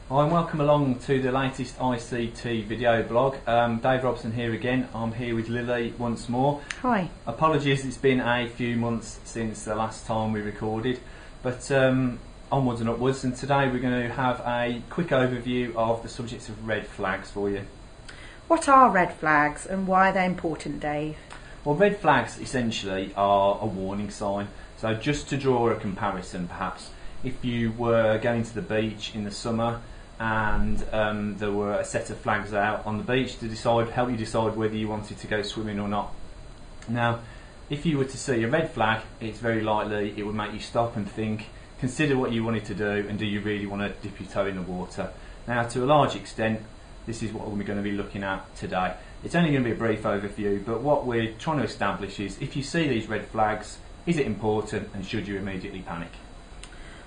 Hi and welcome along to the latest ICT video blog. Dave Robson here again. I'm here with Lily once more. Hi. Apologies, it's been a few months since the last time we recorded, but onwards and upwards, and today we're going to have a quick overview of the subject of red flags for you. What are red flags and why are they important, Dave? Well, red flags essentially are a warning sign. So just to draw a comparison perhaps, if you were going to the beach in the summer and there were a set of flags out on the beach to help you decide whether you wanted to go swimming or not. Now, if you were to see a red flag, it's very likely it would make you stop and think, consider what you wanted to do, and do you really want to dip your toe in the water. Now, to a large extent, this is what we're going to be looking at today. It's only going to be a brief overview, but what we're trying to establish is, if you see these red flags, is it important and should you immediately panic?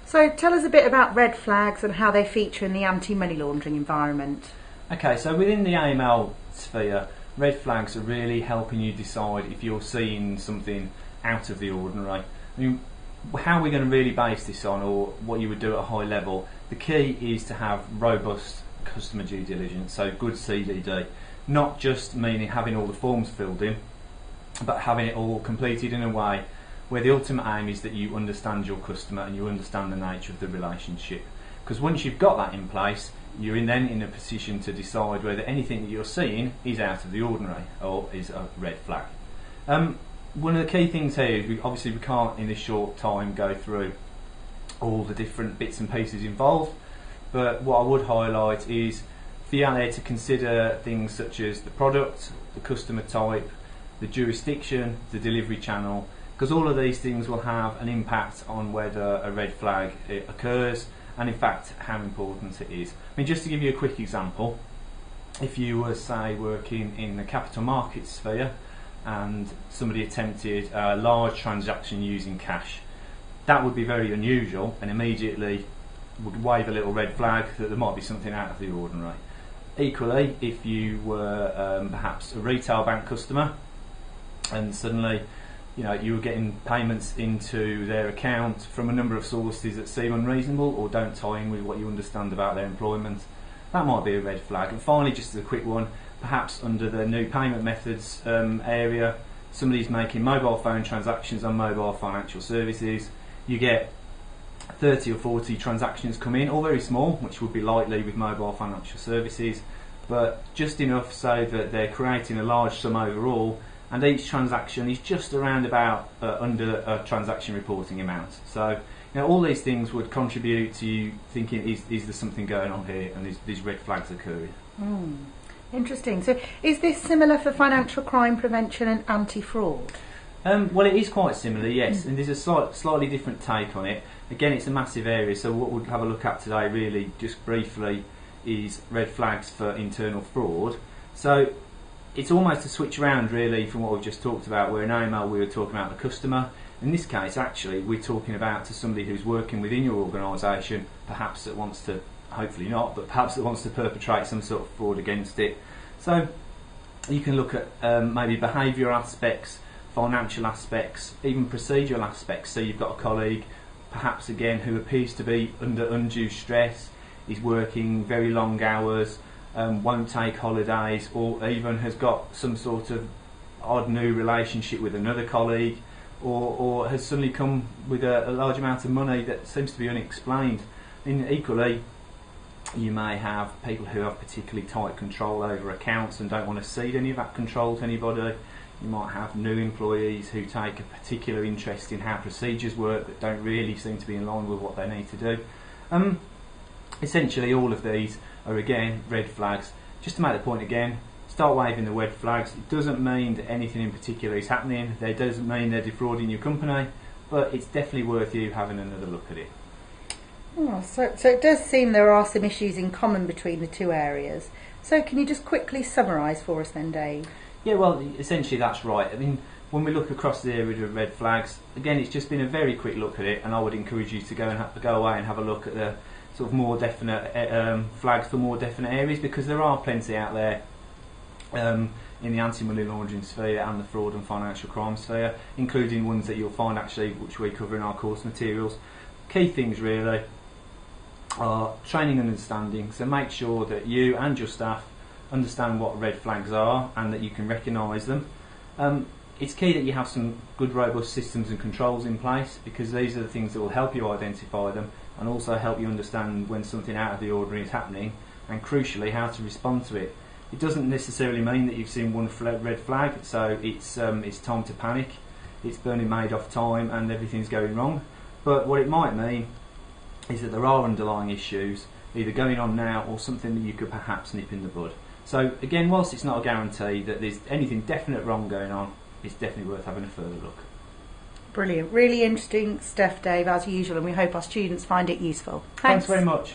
So tell us a bit about red flags and how they feature in the anti-money laundering environment. Okay, so within the AML sphere, red flags are really helping you decide if you're seeing something out of the ordinary. I mean, how we're going to really base this on, or what you would do at a high level, the key is to have robust customer due diligence, so good CDD. Not just meaning having all the forms filled in, but having it all completed in a way where the ultimate aim is that you understand your customer and you understand the nature of the relationship. Because once you've got that in place, you're then in a position to decide whether anything that you're seeing is out of the ordinary or is a red flag. One of the key things here is obviously we can't in this short time go through all the different bits and pieces involved, but what I would highlight is for you out there to consider things such as the product, the customer type, the jurisdiction, the delivery channel, because all of these things will have an impact on whether a red flag occurs and in fact how important it is. I mean, just to give you a quick example, if you were say working in the capital markets sphere and somebody attempted a large transaction using cash, that would be very unusual and immediately would wave a little red flag that there might be something out of the ordinary. Equally, if you were perhaps a retail bank customer and suddenly you were getting payments into their account from a number of sources that seem unreasonable or don't tie in with what you understand about their employment, that might be a red flag. And finally, just as a quick one, perhaps under the new payment methods area, somebody's making mobile phone transactions on mobile financial services. You get 30 or 40 transactions come in, all very small, which would be likely with mobile financial services, but just enough so that they're creating a large sum overall, and each transaction is just around about under a transaction reporting amount. So all these things would contribute to you thinking, is there something going on here, and these red flags occurring. Interesting. So is this similar for financial crime prevention and anti-fraud? Well, it is quite similar, yes, and there's a slightly different take on it. Again, it's a massive area, so what we'll have a look at today really, just briefly, is red flags for internal fraud. So it's almost a switch around really from what we've just talked about, where in AML we were talking about the customer. In this case, actually, we're talking about to somebody who's working within your organisation, perhaps that wants to, hopefully not, but perhaps that wants to perpetrate some sort of fraud against it. So you can look at maybe behavioural aspects, financial aspects, even procedural aspects. So you've got a colleague, perhaps again, who appears to be under undue stress, is working very long hours, won't take holidays, or even has got some sort of odd new relationship with another colleague, or has suddenly come with a large amount of money that seems to be unexplained. And equally, you may have people who have particularly tight control over accounts and don't want to cede any of that control to anybody. You might have new employees who take a particular interest in how procedures work that don't really seem to be in line with what they need to do. Essentially, all of these are again red flags. Just to make the point again, start waving the red flags. It doesn't mean that anything in particular is happening. It doesn't mean they're defrauding your company, but it's definitely worth you having another look at it. So it does seem there are some issues in common between the two areas. So can you just quickly summarise for us then, Dave? Yeah, well, essentially that's right. I mean, when we look across the area of red flags, again, it's just been a very quick look at it, and I would encourage you to go away and have a look at the sort of more definite flags for more definite areas, because there are plenty out there in the anti-money laundering sphere and the fraud and financial crime sphere, including ones that you'll find actually which we cover in our course materials. Key things really, are training and understanding. So make sure that you and your staff understand what red flags are and that you can recognise them. It's key that you have some good robust systems and controls in place, because these are the things that will help you identify them and also help you understand when something out of the ordinary is happening, and crucially how to respond to it. It doesn't necessarily mean that you've seen one red flag, so it's time to panic, it's Burning Madoff time and everything's going wrong. But what it might mean is that there are underlying issues either going on now or something that you could perhaps nip in the bud. So again, whilst it's not a guarantee that there's anything definite wrong going on, it's definitely worth having a further look. Brilliant. Really interesting stuff, Dave, as usual, and we hope our students find it useful. Thanks very much.